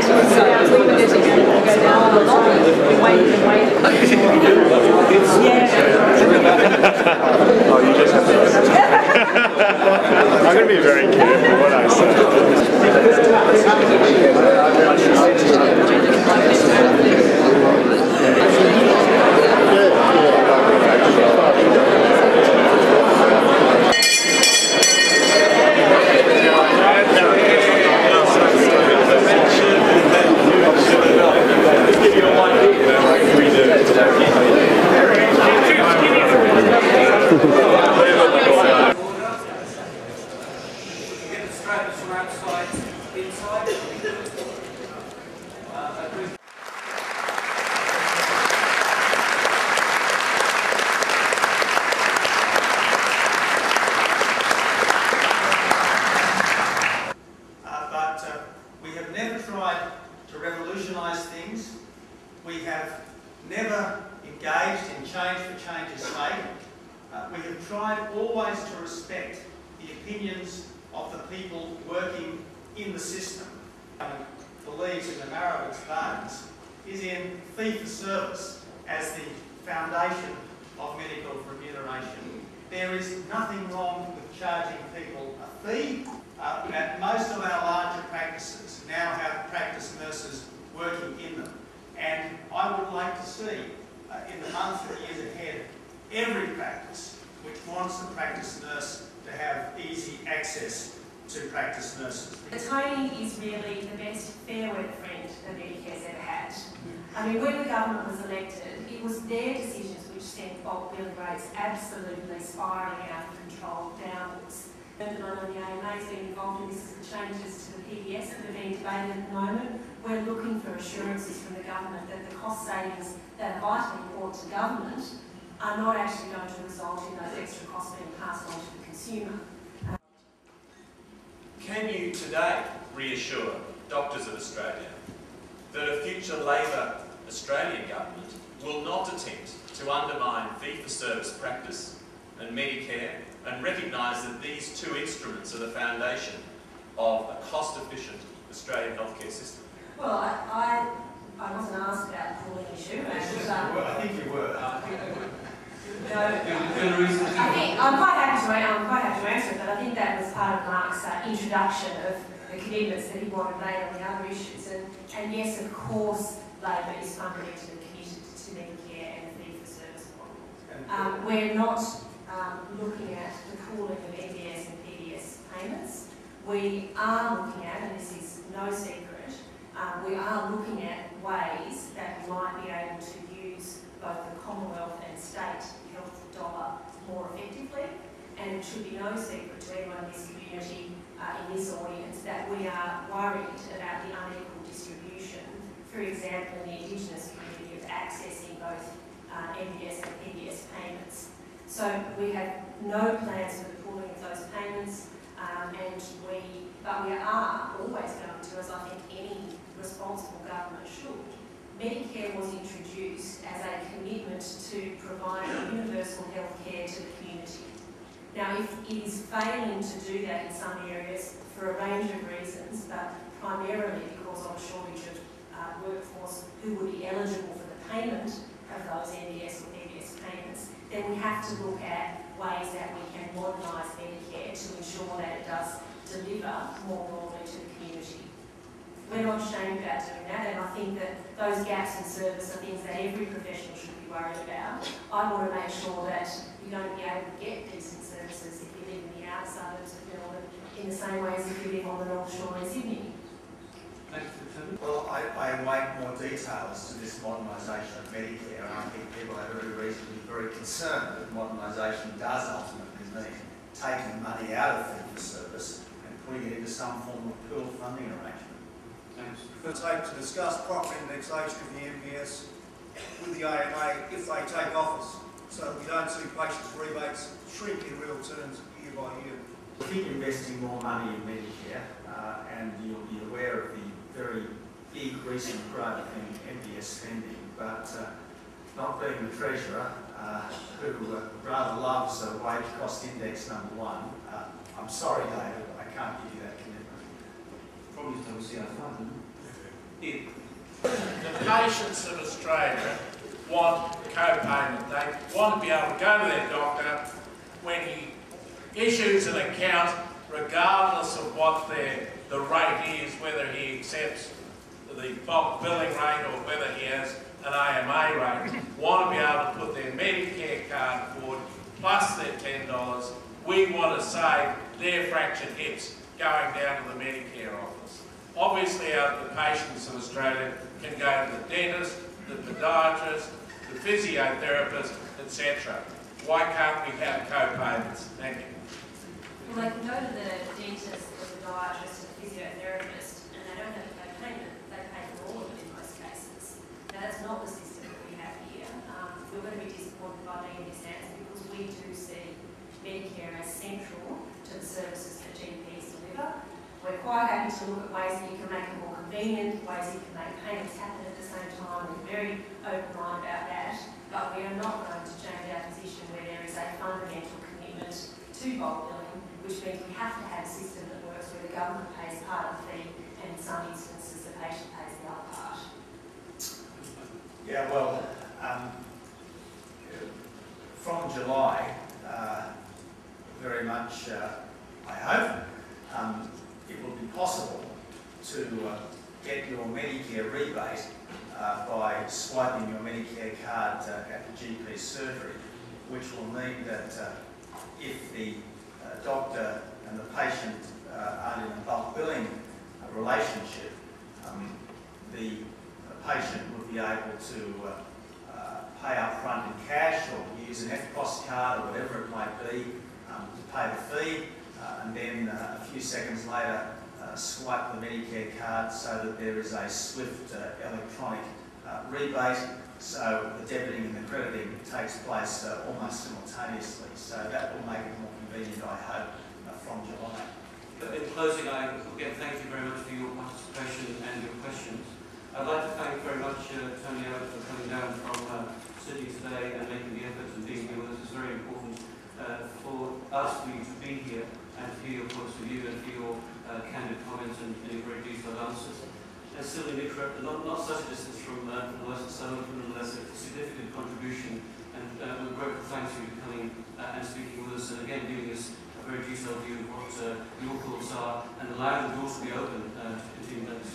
So we were getting to go down a lot. We waited and waited. Oh, you just have to. I'm going to be very careful what I We have never engaged in change for change's sake. We have tried always to respect the opinions of the people working in the system. Believes in the marrow of its bones is in fee-for-service as the foundation of medical remuneration. There is nothing wrong with charging people a fee. Most of our larger practices now have practice nurses working in them. And I would like to see, in the months and years ahead, every practice which wants a practice nurse to have easy access to practice nurses. Tony is really the best fair weather friend that Medicare's ever had. I mean, when the government was elected, it was their decisions which sent bulk billing rates absolutely spiralling out of control downwards. And I know the AMA has been involved in this as the changes to the PBS that are being debated at the moment. We're looking for assurances from the government that the cost savings that are vitally important to government are not actually going to result in those extra costs being passed on to the consumer. Can you today reassure doctors of Australia that a future Labor Australian government will not attempt to undermine fee-for-service practice and Medicare and recognise that these two instruments are the foundation of a cost-efficient Australian healthcare system? Well, I wasn't asked about the pooling issue. I think you were. I'm quite happy to answer it, but I think that was part of Mark's introduction of the commitments that he wanted made on the other issues. And yes, of course, Labor is fundamentally committed to Medicare and the fee-for-service model. We're not looking at the pooling of MBS and PBS payments. We are looking at, and this is no secret, we are looking at ways that we might be able to use both the Commonwealth and state health dollar more effectively. And it should be no secret to anyone in this community, in this audience, that we are worried about the unequal distribution, for example, in the Indigenous community, of accessing both MBS and PBS payments. So we have no plans for the pooling of those payments, but we are always going to, as I think any responsible government should. Medicare was introduced as a commitment to provide universal health care to the community. Now, if it is failing to do that in some areas for a range of reasons, but primarily because of a shortage of workforce who would be eligible for the payment of those MBS or PBS payments, then we have to look at ways that we can modernise Medicare to ensure that it does deliver more broadly to the community. We're not ashamed about doing that, and I think that those gaps in service are things that every professional should be worried about. I want to make sure that you're going to be able to get decent services if you live in the outer suburbs of Melbourne, in the same way as if you live on the North Shore in Sydney. Well, I await more details to this modernisation of Medicare, and I think people have every reason to be very concerned that modernisation does ultimately mean taking money out of fee-for-service and putting it into some form of pooled funding arrangement. It's to discuss proper indexation of the MBS with the AMA if they take office, so that we don't see patients' rebates shrink in real terms year by year. I think investing more money in Medicare, and you'll be aware of the very big recent growth in MBS spending, but not being the Treasurer, who rather loves wage cost index #1, I'm sorry, David, I can't give you that commitment. Probably still see our fund. in. The patients of Australia want co-payment. They want to be able to go to their doctor when he issues an account, regardless of what the rate is, whether he accepts the bulk billing rate or whether he has an AMA rate, want to be able to put their Medicare card forward plus their $10. We want to save their fractured hips going down to the Medicare office. Obviously, the patients of Australia can go to the dentist, the podiatrist, the physiotherapist, etc. Why can't we have co-payments? Thank you. Well, they can go to the dentist, the podiatrist, and the physiotherapist, and they don't have to pay payment. They pay for all of it in most cases. Now, that's not the system that we have here. We're going to be disappointed by being this answer because we do see Medicare as central to the services that GPs deliver. We're quite happy to look at ways that you can make it more convenient, ways you can make payments happen at the same time. We're very open mind about that, but we are not going to change our position where there is a fundamental commitment to bulk billing, which means we have to have a system that works where the government pays part of the fee and in some instances the patient pays the other part. Yeah, well, from July, very much, I hope, it will be possible to get your Medicare rebate by swiping your Medicare card at the GP surgery, which will mean that if the doctor and the patient are in a bulk billing relationship, the patient would be able to pay up front in cash or use an FPOS card or whatever it might be to pay the fee, and then a few seconds later swipe the Medicare card so that there is a swift electronic rebate, so the debiting and the crediting takes place almost simultaneously. So that will make it more convenient, I hope, from July. In closing, again, thank you very much for your participation and your questions. I'd like to thank very much Tony Abbott for coming down from Sydney today and making the effort and being here with us. It's very important for us, for you to be here and to hear your points of view and for your candid comments and your very detailed answers. And still in Nicola, not such a distance from the Western Suburbs, but nonetheless a significant contribution, and we're grateful thanks to you for coming and speaking with us and again giving us a very detailed view of what your thoughts are and allowing the doors to be open to continue that discussion.